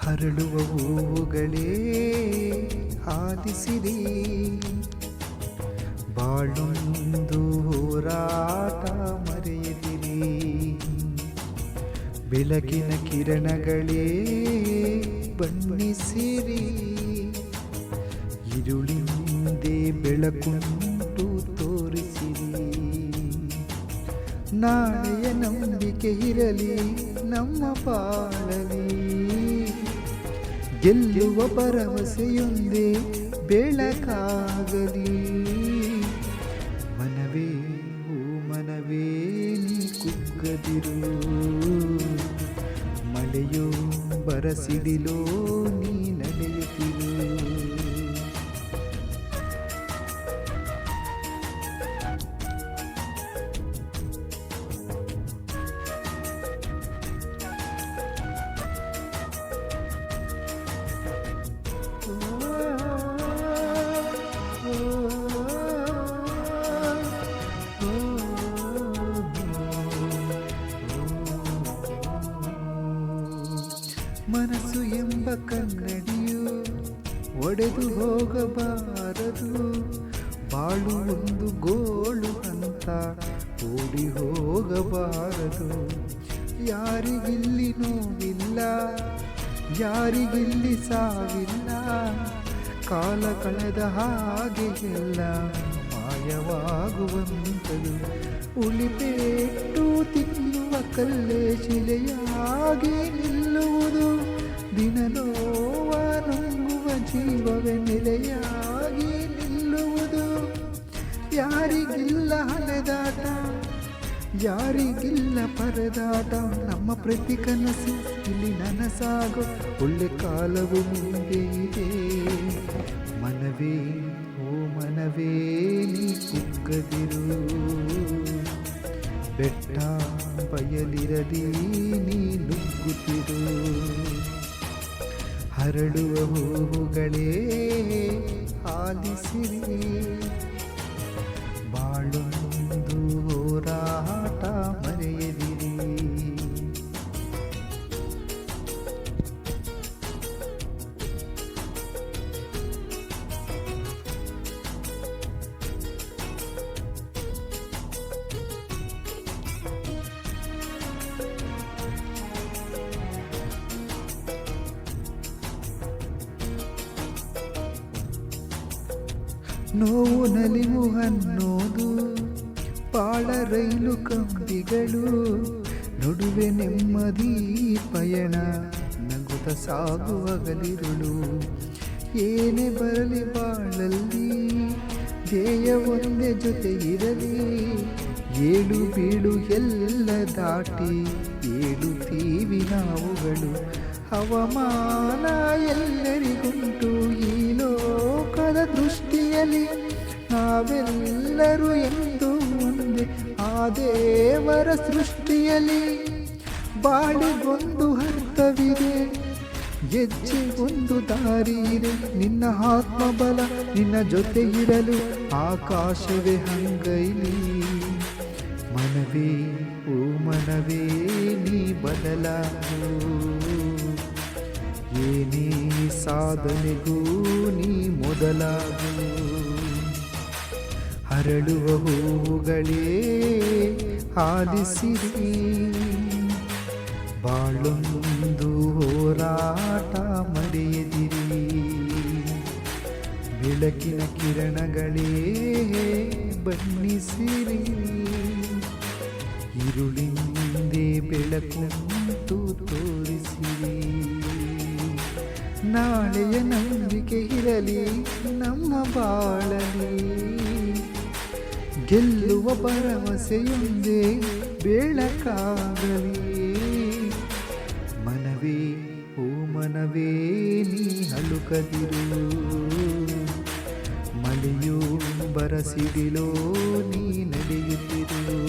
ಹರಡುವ ಹೂವುಗಳೇ ಆಲಿಸಿರಿ, ಬಾಳೊಂದು ಹೋರಾಟ ಮರೆಯದಿರಿ. ಬೆಳಕಿನ ಕಿರಣಗಳೇ ಬಣ್ಣಿಸಿರಿ, ഇരുളിಂದೆ ಬೆಳಕುಂಟು ತೋರಿಸಿರಿ. ನಾಳೆಯ ನಂಬಿಕೆ ಇರಲಿ ನಮ್ಮ ಬಾಳಲಿ, ಗೆಲ್ಲುವ ಭರವಸೆಯೊಂದೇ ಬೆಳಕಾಗಲಿ. ಮನವೇ ಓ ಮನವೇ ನೀ ಕುಗ್ಗದಿರು, ಮಳೆಯೋ ಬರಸಿಡಿಲೋ ನೀ ನಡೆಯುತ್ತಿರು. ಮನಸ್ಸು ಎಂಬ ಕನ್ನಡಿಯು ಒಡೆದು ಹೋಗಬಾರದು, ಬಾಳು ಒಂದು ಗೋಳು ಅಂತ ಓಡಿ ಹೋಗಬಾರದು. ಯಾರಿಗಿಲ್ಲಿ ನೋವಿಲ್ಲ, ಯಾರಿಗಿಲ್ಲಿ ಸಾವಿಲ್ಲ, ಕಾಲ ಕಳೆದ ಹಾಗೆ ಎಲ್ಲ ಮಾಯವಾಗುವಂಥದು. ಉಳಿಪೇಟು ತಿನ್ನುವ ಕಲ್ಲೇ ಶಿಲೆಯಾಗಿ ನಿಲ್ಲುವುದು, ದಿನಲೋವ ನುಂಗುವ ಜೀವವೇ ನೆಲೆಯಾಗಿ ನಿಲ್ಲುವುದು. ಯಾರಿಗಿಲ್ಲ ಹಳೆದಾಟ, ಯಾರಿಗಿಲ್ಲ ಪರದಾಟ, ನಮ್ಮ ಪ್ರತಿ ಕನಸು ಇಲ್ಲಿ ನನಸಾಗೋ ಒಳ್ಳೆ ಕಾಲವು ಮುಂದೆ ಇದೆ. ಮನವೇ ಓ ಮನವೇ ನೀ ಕುಗ್ಗದಿರು, ಬೆಟ್ಟ ಬಯಲಿರದಿ ನೀ ನುಗ್ಗುತ್ತಿರು. ಹರಡುವ ಹೂವುಗಳೇ ಆಲಿಸಿರಿ, ಬಾಳೊಂದು ಹೋರಾಟ ಮರೆಯದಿರಿ. ನೋವು ನಲಿವು ಅನ್ನೋದು ಬಾಳ ರೈಲು ಕಂಬಿಗಳು, ನಡುವೆ ನೆಮ್ಮದಿ ಪಯಣ ನಗುತ್ತ ಸಾಗುವಗಲಿರುಳು. ಏನೇ ಬರಲಿ ಬಾಳಲ್ಲಿ ಧ್ಯೇಯ ಒಂದೇ ಜೊತೆ ಇರಲಿ, ಏಳು ಬೀಳು ಎಲ್ಲ ದಾಟಿ ಏಳುತ್ತೀವಿ ನಾವುಗಳು. ಹವಾಮಾನ ಎಲ್ಲರಿಗುಂಟು ಈ ಲೋಕದ ದೃಷ್ಟಿಯಲ್ಲಿ, ನಾವೆಲ್ಲರೂ ಎಂದು ಒಂದೇ ಆ ದೇವರ ಸೃಷ್ಟಿಯಲ್ಲಿ. ಬಾಳಿಗೊಂದು ಅರ್ಥವಿದೆ, ಹೆಜ್ಜೆಗೊಂದು ದಾರಿ ಇದೆ, ನಿನ್ನ ಆತ್ಮಬಲ ನಿನ್ನ ಜೊತೆ ಇರಲು ಆಕಾಶವೇ ಹಂಗೈಲಿ. ಮನವೇ ಓ ಮನವೇ ನೀ ಬದಲಾಗು, ಏನೇ ಸಾಧನೆಗೂ ನೀ ಮೊದಲಾಗು. ಹರಡುವ ಹೂವುಗಳೇ ಆಲಿಸಿರಿ, ಬಾಳೊಂದು ಹೋರಾಟ ಮರೆಯದಿರಿ. ಬೆಳಕಿನ ಕಿರಣಗಳೇ ಬಣ್ಣಿಸಿರಿ, ഇരുಳಿಂದೆ ಬೆಳಕುಂಟು ತೋರಿಸಿರಿ. ನಾಳೆಯ ನಂಬಿಕೆ ಇರಲಿ ನಮ್ಮ ಬಾಳಲಿ, ಗೆಲ್ಲುವ ಭರವಸೆಯೊಂದೇ ಬೆಳಕಾಗಲಿ. ಮನವೇ ಓ ಮನವೇ ನೀ ಅಳುಕದಿರು, ಮಳೆಯೋ ಬರಸಿಡಿಲೋ ನೀ ನಡೆಯುತ್ತಿರು.